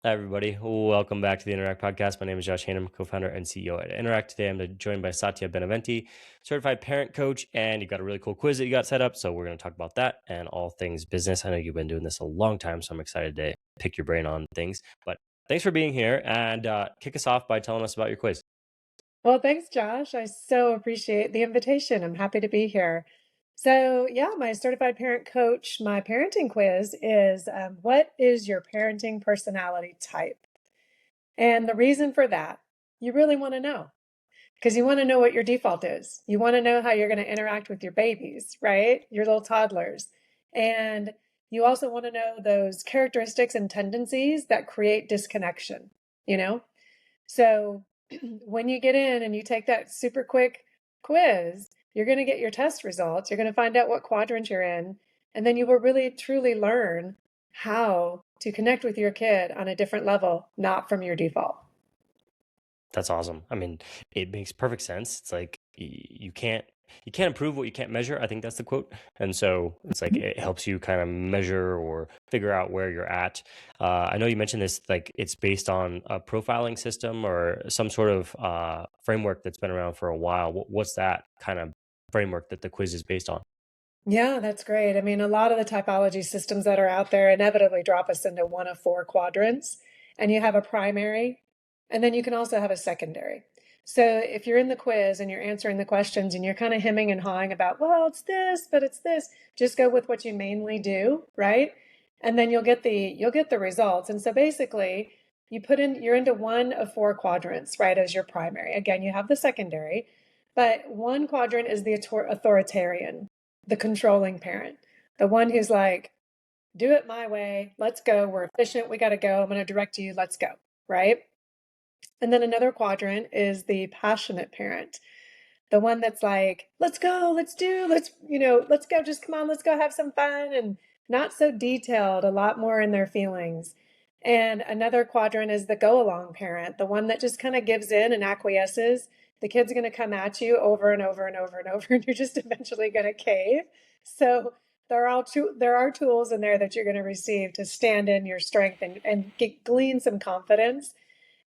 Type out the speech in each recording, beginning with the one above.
Hi, everybody. Welcome back to the Interact podcast. My name is Josh Haynam, co-founder and CEO at Interact. Today, I'm joined by Satya Beneventi, certified parent coach, and you got a really cool quiz that you got set up. So we're going to talk about that and all things business. I know you've been doing this a long time, so I'm excited to pick your brain on things. But thanks for being here, and kick us off by telling us about your quiz. Well, thanks, Josh. I so appreciate the invitation. I'm happy to be here. So, yeah, my certified parent coach, my parenting quiz is what is your parenting personality type? And the reason for that, you really want to know because you want to know what your default is. You want to know how you're going to interact with your babies, right? Your little toddlers. And you also want to know those characteristics and tendencies that create disconnection, you know? So when you get in and you take that super quick quiz, you're going to get your test results. You're going to find out what quadrant you're in. And then you will really truly learn how to connect with your kid on a different level, not from your default. That's awesome. I mean, it makes perfect sense. It's like you can't improve what you can't measure. I think that's the quote. And so it's like it helps you kind of measure or figure out where you're at. I know you mentioned this, like it's based on a profiling system or some sort of framework that's been around for a while. What's that kind of framework that the quiz is based on? Yeah, that's great. I mean, a lot of the typology systems that are out there inevitably drop us into one of four quadrants, and you have a primary, and then you can also have a secondary. So if you're in the quiz and you're answering the questions and you're kind of hemming and hawing about, well, it's this, but it's this, just go with what you mainly do, right? And then you'll get the results. And so basically, you're into one of four quadrants, right, as your primary. Again, you have the secondary, but one quadrant is the authoritarian, the controlling parent, the one who's like, do it my way. Let's go. We're efficient. We got to go. I'm going to direct you. Let's go. Right. And then another quadrant is the passionate parent, the one that's like, let's go. Let's go. Just come on. Let's go have some fun. And not so detailed, a lot more in their feelings. And another quadrant is the go along parent, the one that just kind of gives in and acquiesces. The kid's going to come at you over and over and over and over, and you're just eventually going to cave. So there are tools in there that you're going to receive to stand in your strength and glean some confidence.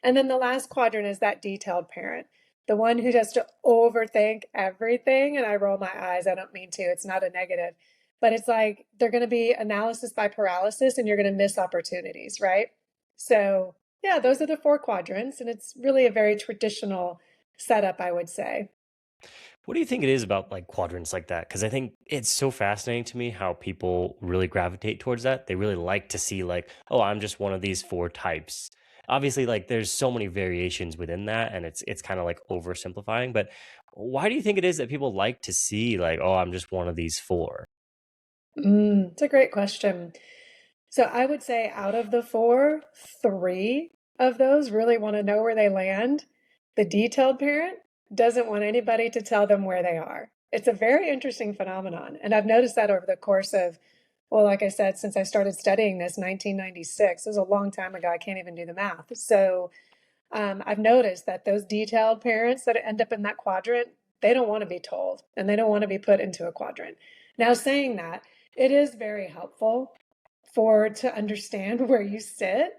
And then the last quadrant is that detailed parent, the one who has to overthink everything. And I roll my eyes. I don't mean to, it's not a negative, but it's like they're going to be analysis by paralysis and you're going to miss opportunities, right? So, yeah, those are the four quadrants. And it's really a very traditional setup, I would say. What do you think it is about like quadrants like that? Because I think it's so fascinating to me how people really gravitate towards that. They really like to see like, oh, I'm just one of these four types. Obviously, like there's so many variations within that, and it's kind of like oversimplifying. But why do you think it is that people like to see like, oh, I'm just one of these four? It's a great question. So I would say out of the four, three of those really want to know where they land. The detailed parent doesn't want anybody to tell them where they are. It's a very interesting phenomenon. And I've noticed that over the course of, well, like I said, since I started studying this, 1996. It was a long time ago. I can't even do the math. So I've noticed that those detailed parents that end up in that quadrant, they don't want to be told and they don't want to be put into a quadrant. Now, saying that, it is very helpful for to understand where you sit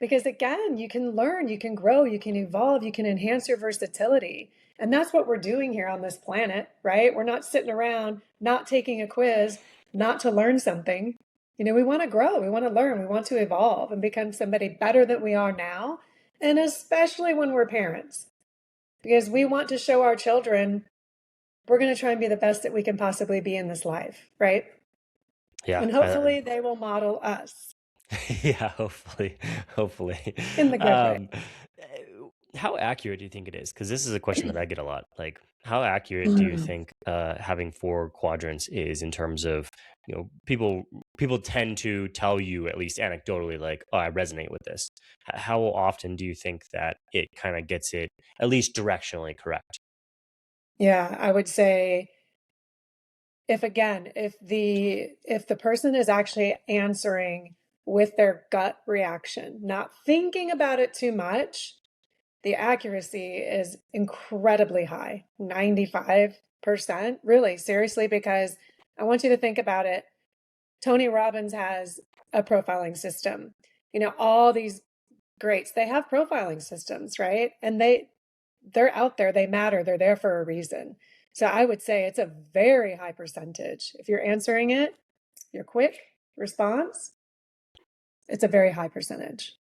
because again, you can learn, you can grow, you can evolve, you can enhance your versatility. And that's what we're doing here on this planet, right? We're not sitting around not taking a quiz, not to learn something. We want to grow, we want to learn, we want to evolve and become somebody better than we are now, and especially when we're parents, because we want to show our children we're going to try and be the best that we can possibly be in this life, right? Yeah, And hopefully they will model us yeah, hopefully. in the good way. How accurate do you think it is? Because this is a question that I get a lot. Like, how accurate do you Mm. think having four quadrants is in terms of, people tend to tell you at least anecdotally, like, oh, I resonate with this. How often do you think that it kind of gets it at least directionally correct? Yeah, I would say if the person is actually answering with their gut reaction, not thinking about it too much, the accuracy is incredibly high, 95%, really, seriously, because I want you to think about it. Tony Robbins has a profiling system. All these Great. So they have profiling systems, right? And they're out there, they matter, they're there for a reason. So I would say it's a very high percentage. If you're answering it, your quick response, it's a very high percentage.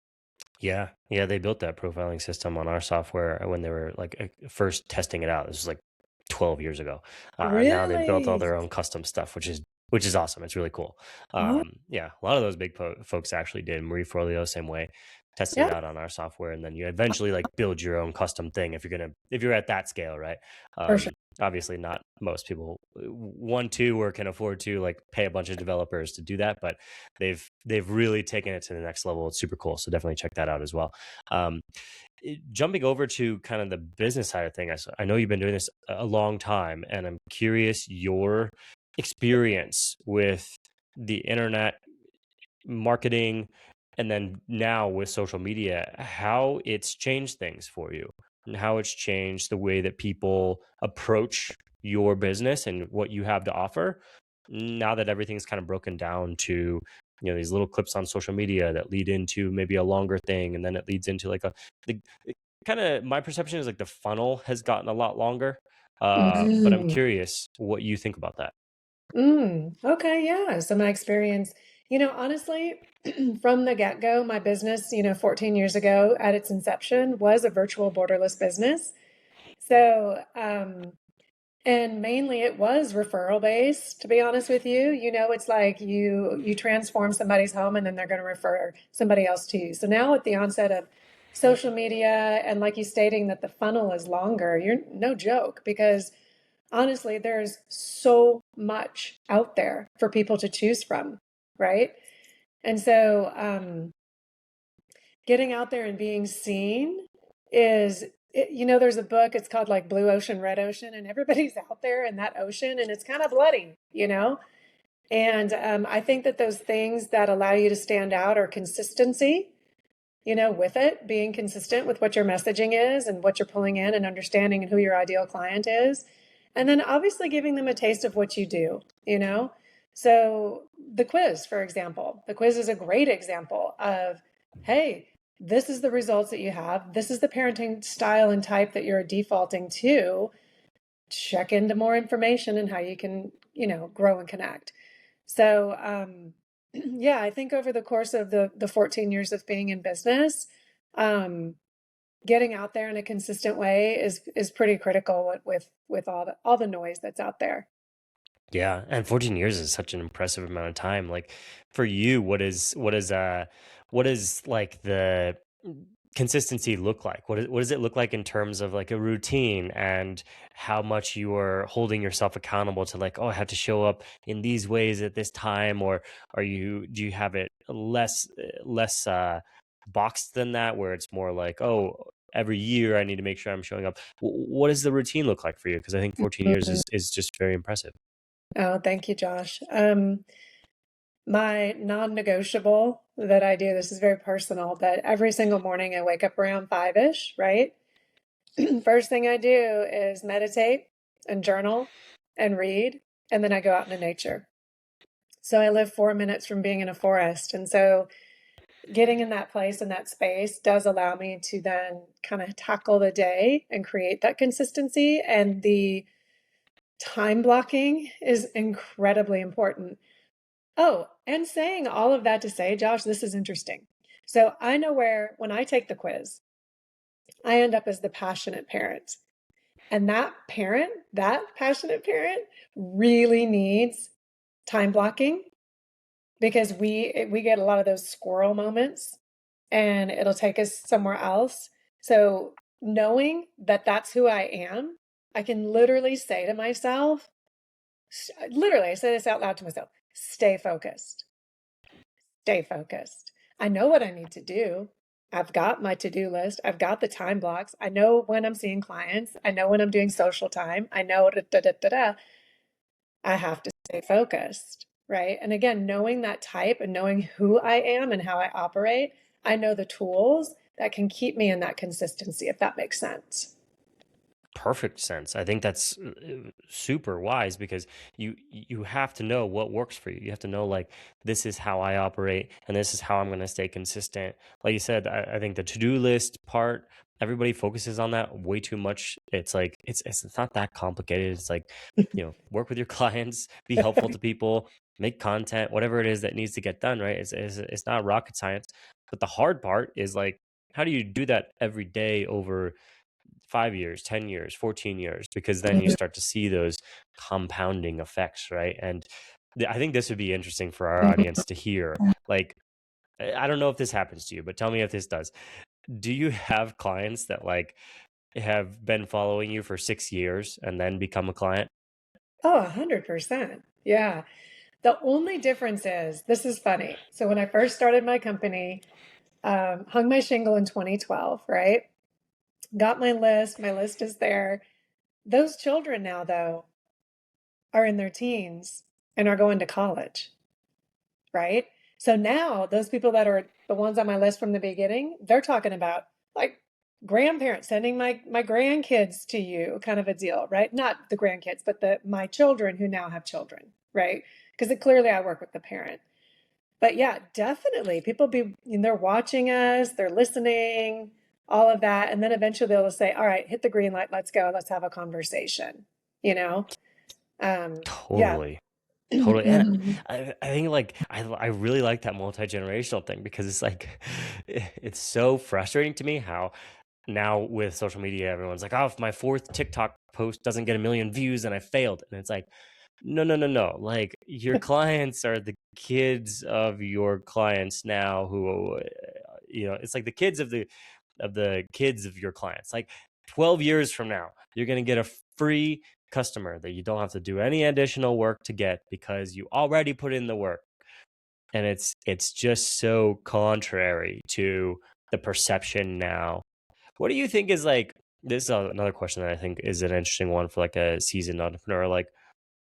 Yeah, yeah, they built that profiling system on our software when they were like first testing it out. This was like 12 years ago. Now they've built all Really? their own custom stuff, which is awesome. It's really cool. Oh, Yeah, a lot of those big folks actually did. Marie Forleo, same way, tested it yeah, out on our software, and then you eventually like build your own custom thing if you're at that scale, right? for sure. Obviously, not most people want to or can afford to like pay a bunch of developers to do that, but they've really taken it to the next level. It's super cool. So definitely check that out as well. Um, Jumping over to kind of the business side of things, I know you've been doing this a long time, and I'm curious your experience with the internet marketing and then now with social media, how it's changed things for you and how it's changed the way that people approach your business and what you have to offer now that everything's kind of broken down to these little clips on social media that lead into maybe a longer thing, and then it leads into like kind of my perception is like the funnel has gotten a lot longer. But I'm Mm, curious what you think about that. okay, yeah. So my experience, honestly, from the get-go, my business, 14 years ago at its inception was a virtual borderless business. So, and mainly it was referral based, to be honest with you. It's like you transform somebody's home and then they're going to refer somebody else to you. So now with the onset of social media and like you stating that the funnel is longer, you're no joke because honestly, there's so much out there for people to choose from, right? And so getting out there and being seen is there's a book, it's called like Blue Ocean, Red Ocean, and everybody's out there in that ocean and it's kind of bloody. And I think that those things that allow you to stand out are consistency, with it, being consistent with what your messaging is and what you're pulling in and understanding who your ideal client is. And then obviously giving them a taste of what you do. So the quiz, for example, the quiz is a great example of, hey, this is the results that you have. This is the parenting style and type that you're defaulting to. Check into more information and how you can, grow and connect. So, yeah, I think over the course of the 14 years of being in business, um, getting out there in a consistent way is pretty critical with all the noise that's out there. Yeah, and 14 years is such an impressive amount of time. Like for you, what is like the consistency look like? What does it look like in terms of like a routine and how much you are holding yourself accountable to like, oh, I have to show up in these ways at this time, or do you have it less boxed than that where it's more like, oh, every year I need to make sure I'm showing up. What does the routine look like for you? Because I think 14 years Mhm. is just very impressive. Oh, thank you, Josh. My non-negotiable that I do, this is very personal, but every single morning I wake up around 5-ish, right? First thing I do is meditate and journal and read, and then I go out into nature. So I live 4 minutes from being in a forest. And so getting in that place and that space does allow me to then kind of tackle the day and create that consistency. And the time blocking is incredibly important. Oh, and saying all of that to say, Josh, this is interesting. So I know where, when I take the quiz, I end up as the passionate parent. And that passionate parent really needs time blocking because we get a lot of those squirrel moments and it'll take us somewhere else. So knowing that that's who I am, I can literally say to myself, literally, I say this out loud to myself, stay focused, stay focused. I know what I need to do. I've got my to-do list. I've got the time blocks. I know when I'm seeing clients. I know when I'm doing social time. I know da, da, da, da, da. I have to stay focused, right? And again, knowing that type and knowing who I am and how I operate, I know the tools that can keep me in that consistency, if that makes sense. perfect sense. I think that's super wise because you have to know what works for you. You have to know like this is how I operate and this is how I'm going to stay consistent. Like you said, I think the to-do list part, everybody focuses on that way too much. It's like it's not that complicated. It's like, work with your clients, be helpful to people, make content, whatever it is that needs to get done, right? It's not rocket science. But the hard part is like, how do you do that every day over 5 years, 10 years, 14 years, because then you Mhm. start to see those compounding effects, right? And I think this would be interesting for our audience to hear. Like, I don't know if this happens to you, but tell me if this does. Do you have clients that like have been following you for 6 years and then become a client? Oh, 100%. Yeah. The only difference is this is funny. So when I first started my company, hung my shingle in 2012, right? Got my list. My list is there. Those children now, though, are in their teens and are going to college, right? So now those people that are the ones on my list from the beginning, they're talking about like grandparents sending my grandkids to you kind of a deal, right? Not the grandkids, but the my children who now have children, right? Because clearly I work with the parent. But yeah, definitely people they're watching us, they're listening, all of that, and then eventually they'll say, "All right, hit the green light, let's go, let's have a conversation." You know? Yeah. Totally. Totally. And Mhm. I think like I really like that multi-generational thing because it's like it's so frustrating to me how now with social media everyone's like, oh, if my fourth TikTok post doesn't get a million views then I failed. And it's like, no, no, no, no. Like your clients are the kids of your clients now who it's like the kids of the kids of your clients. Like 12 years from now, you're going to get a free customer that you don't have to do any additional work to get because you already put in the work. And it's just so contrary to the perception now. What do you think is like this is another question that I think is an interesting one for like a seasoned entrepreneur. Like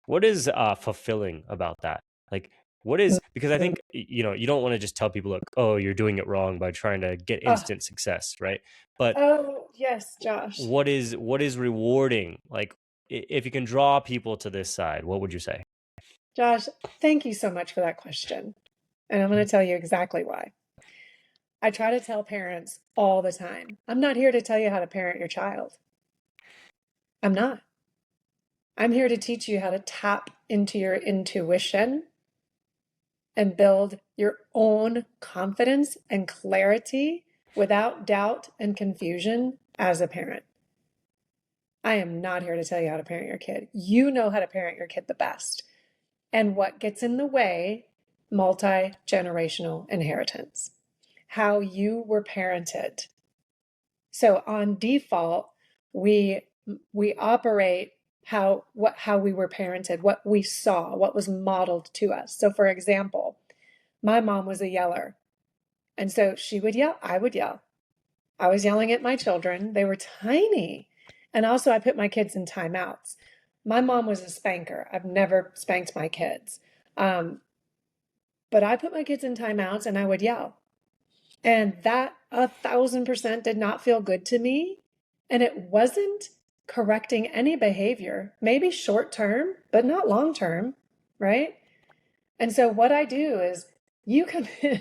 what is fulfilling about that? Like what is because I think you don't want to just tell people, look, oh, you're doing it wrong by trying to get Oh, instant success, right? But oh, yes, Josh. what is rewarding? Like if you can draw people to this side, what would you say? Josh, thank you so much for that question. And I'm going to tell you exactly why. I try to tell parents all the time, I'm not here to tell you how to parent your child. I'm not. I'm here to teach you how to tap into your intuition and build your own confidence and clarity without doubt and confusion as a parent. I am not here to tell you how to parent your kid. You know how to parent your kid the best. And what gets in the way? Multi-generational inheritance. How you were parented. So on default, we we operate how we were parented, what we saw, what was modeled to us. So for example, my mom was a yeller. And so she would yell, I would yell. I was yelling at my children. They were tiny. And also, I put my kids in timeouts. My mom was a spanker. I've never spanked my kids. Um, but I put my kids in timeouts and I would yell. And that 1,000% did not feel good to me. And it wasn't correcting any behavior, maybe short term, but not long term, right? And so what I do is you come in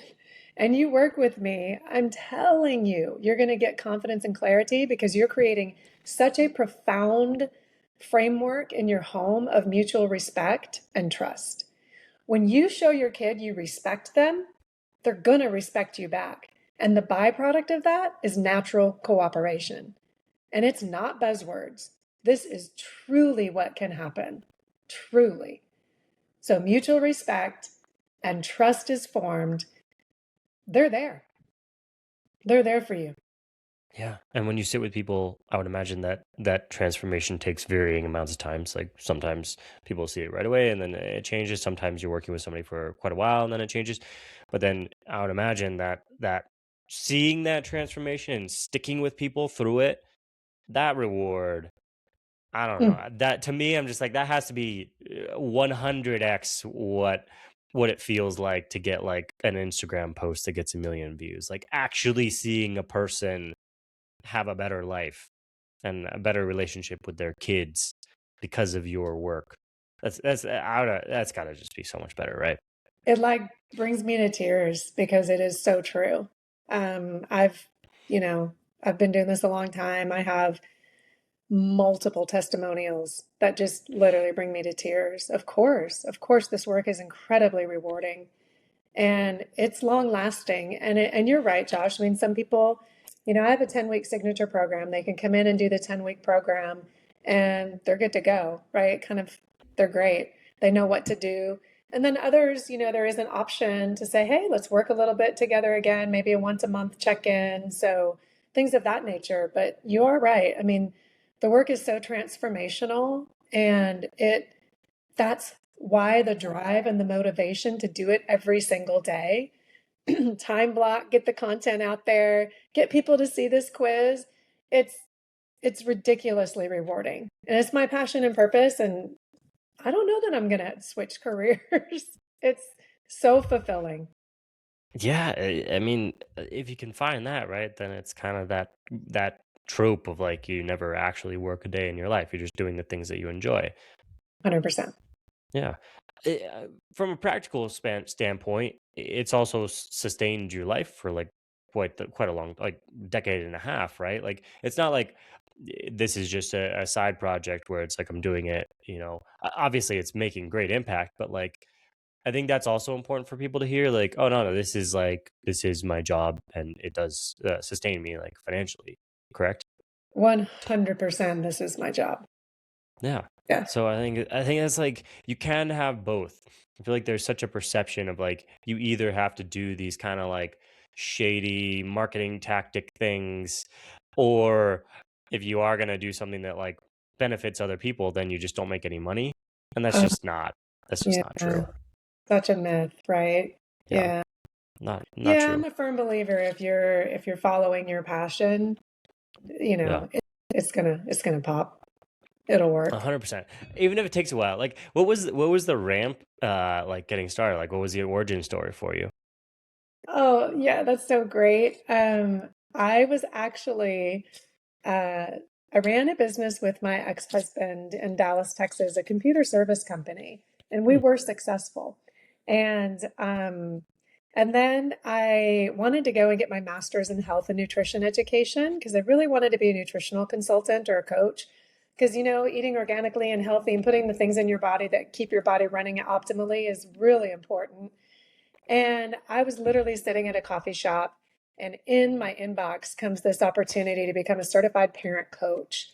and you work with me. I'm telling you, you're going to get confidence and clarity because you're creating such a profound framework in your home of mutual respect and trust. When you show your kid you respect them, they're going to respect you back. And the byproduct of that is natural cooperation. And it's not buzzwords. This is truly what can happen. Truly. So mutual respect and trust is formed. They're there. They're there for you. Yeah. And when you sit with people, I would imagine that that transformation takes varying amounts of times. Like sometimes people see it right away and then it changes. Sometimes you're working with somebody for quite a while and then it changes. But then I would imagine that seeing that transformation and sticking with people through it, that reward, I don't know. Mm. That to me, I'm just like that has to be 100x what it feels like to get like an Instagram post that gets a million views. Like actually seeing a person have a better life. and a better relationship with their kids because of your work. That's gotta just be so much better, right? It like brings me to tears because it is so true. I've, you know, I've been doing this a long time. I have multiple testimonials that just literally bring me to tears. Of course, this work is incredibly rewarding and it's long lasting. And you're right, Josh. I mean, some people, I have a 10-week signature program. They can come in and do the 10-week program and they're good to go, right? Kind of, they're great. They know what to do. And then others, there is an option to say, hey, let's work a little bit together again, maybe a once a month check in. So things of that nature. But you are right. I mean, the work is so transformational and that's why the drive and the motivation to do it every single day. Time block, get the content out there, get people to see this quiz. It's it's ridiculously rewarding. And it's my passion and purpose and I don't know that I'm going to switch careers. It's so fulfilling. Yeah, I mean, if you can find that, right, then it's kind of that trope of like you never actually work a day in your life. You're just doing the things that you enjoy. 100%. Yeah. From a practical standpoint, it's also sustained your life for like quite a long, like, decade and a half, right? Like it's not like this is just a side project where it's like I'm doing it, obviously it's making great impact, but like I think that's also important for people to hear. Like, oh no, no, this is my job and it does sustain me like financially. Correct? 100% this is my job. Yeah. Yeah. So I think that's like you can have both. I feel like there's such a perception of like you either have to do these kind of like shady marketing tactic things, or if you are gonna do something that like benefits other people, then you just don't make any money. And Uh, that's just not yeah. true. Such a myth, right? Yeah. Yeah. Not Yeah, true. I'm a firm believer if you're following your passion, Yeah. it's gonna pop. It'll work. 100%. Even if it takes a while. Like what was the ramp like getting started? Like what was the origin story for you? Oh, yeah, that's so great. I was actually uh I ran a business with my ex-husband in Dallas, Texas, a computer service company, and we Hmm. were successful. And then I wanted to go and get my master's in health and nutrition education because I really wanted to be a nutritional consultant or a coach. Because, eating organically and healthy and putting the things in your body that keep your body running optimally is really important. And I was literally sitting at a coffee shop, and in my inbox comes this opportunity to become a certified parent coach.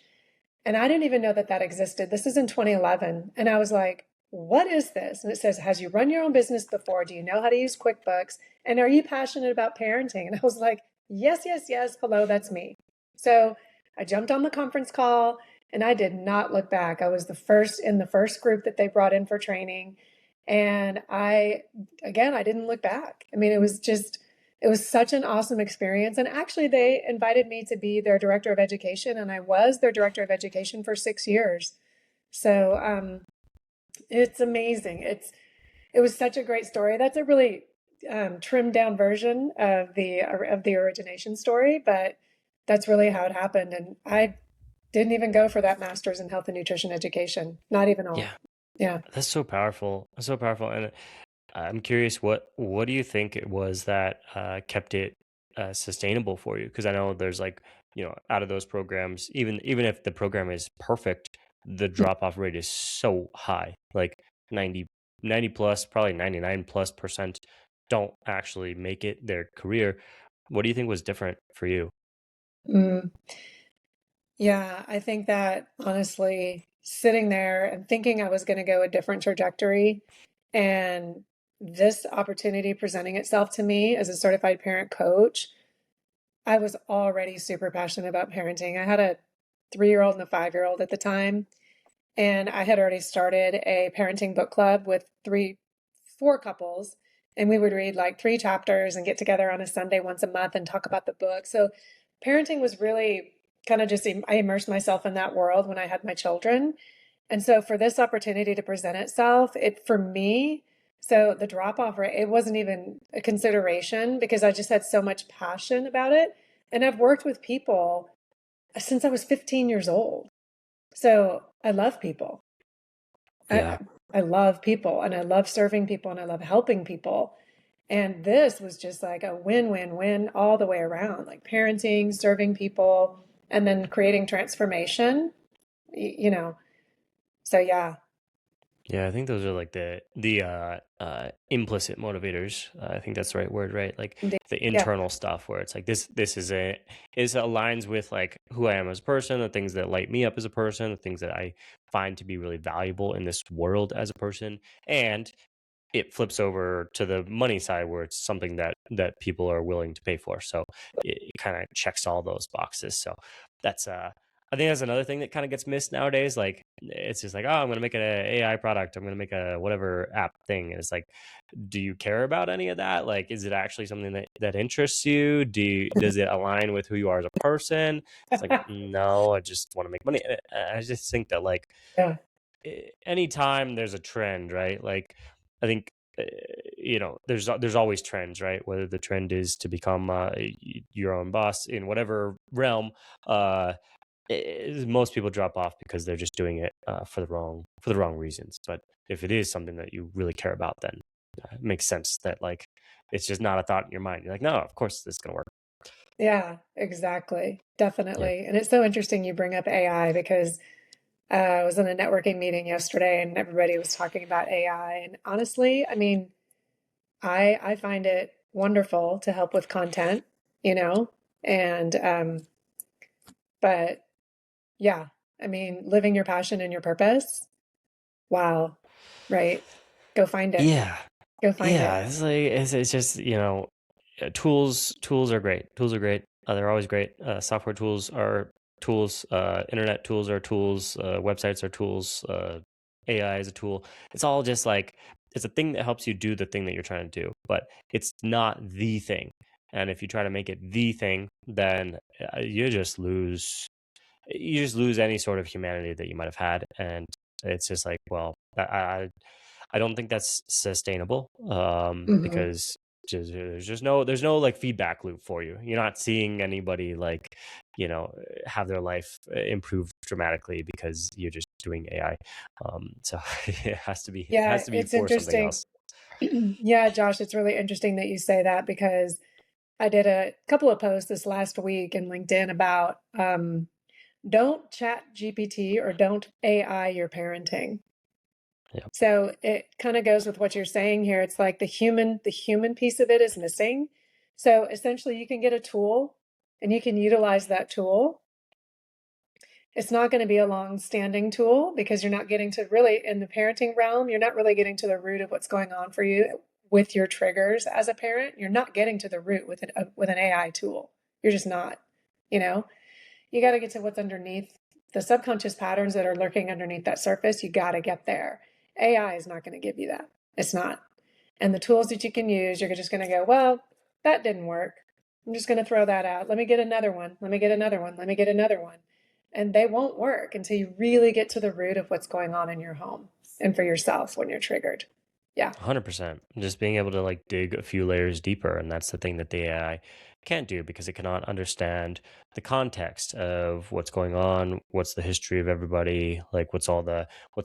And I didn't even know that that existed. This is in 2011. And I was like, what is this? And it says, has you run your own business before? Do you know how to use QuickBooks? And are you passionate about parenting? And I was like, yes, yes, yes. Hello, that's me. So I jumped on the conference call and I did not look back. I was the first in the first group that they brought in for training. And I didn't look back. I mean, it was such an awesome experience. And actually, they invited me to be their director of education, and I was their director of education for 6 years. So it's amazing. It was such a great story. That's a really trimmed down version of the origination story, but that's really how it happened. And I didn't even go for that master's in health and nutrition education. Not even all. Yeah. Yeah. That's so powerful. That's so powerful. And I'm curious, what do you think it was that kept it sustainable for you? Because I know there's like out of those programs, even if the program is perfect, the drop off rate is so high, like 90 plus, probably 99 plus percent don't actually make it their career. What do you think was different for you? Mm. Yeah, I think that honestly, sitting there and thinking I was going to go a different trajectory, and this opportunity presenting itself to me as a certified parent coach, I was already super passionate about parenting. I had a 3-year-old and a 5-year-old at the time, and I had already started a parenting book club with 4 couples, and we would read like 3 chapters and get together on a Sunday once a month and talk about the book. So parenting was really kind of just, I immersed myself in that world when I had my children. And so for this opportunity to present itself, for me, so the drop off rate, it wasn't even a consideration because I just had so much passion about it. And I've worked with people since I was 15 years old. So I love people. I, Yeah. I love people and I love serving people and I love helping people. And this was just like a win-win-win all the way around, like parenting, serving people, and then creating transformation, you know. So yeah, Yeah, I think those are like the implicit motivators. I think that's the right word, right? Like indeed. the Yeah. internal stuff where it's like this is aligns with like who I am as a person, the things that light me up as a person, the things that I find to be really valuable in this world as a person, and it flips over to the money side where it's something that people are willing to pay for. So it kind of checks all those boxes. So that's I think that's another thing that kind of gets missed nowadays. Like it's just like, oh, I'm gonna make an AI product, I'm gonna make a whatever app thing. And it's like, do you care about any of that? Like, is it actually something that interests you? Does it align with who you are as a person? It's like, no, I just want to make money. I just think that like Yeah. anytime there's a trend, right? Like, I think uh, there's always trends, right? Whether the trend is to become your own boss in whatever realm, uh, most people drop off because they're just doing it for the wrong reasons. But if it is something that you really care about, then it makes sense that like it's just not a thought in your mind. You're like, no, of course this is gonna work. Yeah, exactly. Yeah, Definitely. And it's so interesting you bring up AI because I was in a networking meeting yesterday and everybody was talking about AI. And honestly, I mean, I find it wonderful to help with content, you know, and but yeah, I mean, living your passion and your purpose. Wow. Right. Go find it. yeah, Go find it. yeah. It's like it's just tools are great. Tools are great. They're always great. Software tools are tools. Internet tools are tools. Websites are tools. AI is a tool. It's all just like it's a thing that helps you do the thing that you're trying to do, but it's not the thing. And if you try to make it the thing, then you just lose any sort of humanity that you might have had. And it's just like, well, I don't think that's sustainable, Hmm. because there's no like feedback loop for you. You're not seeing anybody like have their life improve dramatically because you're just doing AI. So it has Yeah, to be it's for something interesting. else. Yeah, Josh, it's really interesting that you say that because I did a couple of posts this last week in LinkedIn about don't chat GPT or don't AI your parenting. Yeah, So it kind of goes with what you're saying here. It's like the human piece of it is missing. So essentially you can get a tool and you can utilize that tool. It's not going to be a long-standing tool because you're not getting to really in the parenting realm, you're not really getting to the root of what's going on for you with your triggers as a parent. You're not getting to the root with an AI tool. You're just not, you know. You got to get to what's underneath the subconscious patterns that are lurking underneath that surface. You got to get there. AI is not going to give you that. It's not. And the tools that you can use, you're just going to go, well, that didn't work. I'm just going to throw that out. Let me get another one. Let me get another one. Let me get another one. And they won't work until you really get to the root of what's going on in your home and for yourself when you're triggered. Yeah. 100%. Just being able to like dig a few layers deeper. And that's the thing that the AI can't do because it cannot understand the context of what's going on, what's the history of everybody, like what's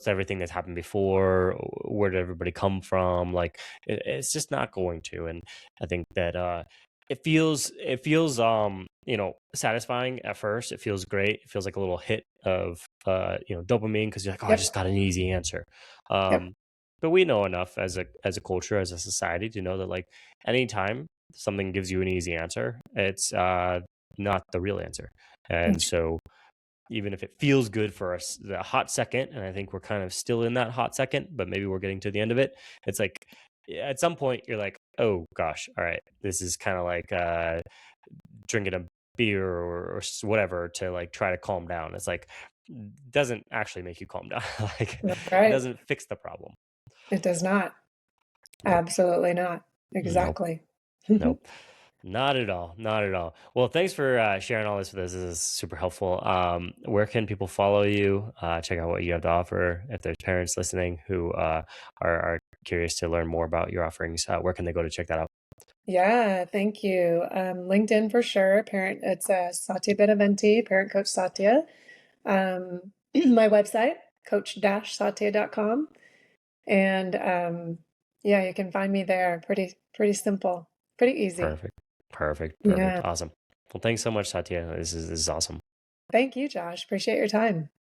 everything that's happened before, where did everybody come from? Like it's just not going to. And I think that it feels satisfying at first. It feels great. It feels like a little hit of dopamine because you're like, oh, I just Yep. got an easy answer. Yep. Um, but we know enough as a culture, as a society, to know that like anytime something gives you an easy answer, it's not the real answer. And so even if it feels good for us the hot second, and I think we're kind of still in that hot second, but maybe we're getting to the end of it, it's like at some point you're like, oh gosh, all right, this is kind of like drinking a beer whatever to like try to calm down. It's like doesn't actually make you calm down. Like That's it right. doesn't fix the problem. It does not. Nope. Absolutely not. Nope. Exactly. Nope. Not at all. Not at all. Well, thanks for sharing all this with us. This is super helpful. Where can people follow you? Check out what you have to offer. If there's parents listening who are curious to learn more about your offerings, where can they go to check that out? Yeah, thank you. LinkedIn for sure. Parent, it's Satya Beneventi, Parent Coach Satya. My website, coach-satya.com. And yeah, you can find me there. Pretty simple, pretty easy. Perfect. Perfect. Perfect. Yeah. Awesome. Well, thanks so much, Satya. This is awesome. Thank you, Josh. Appreciate your time.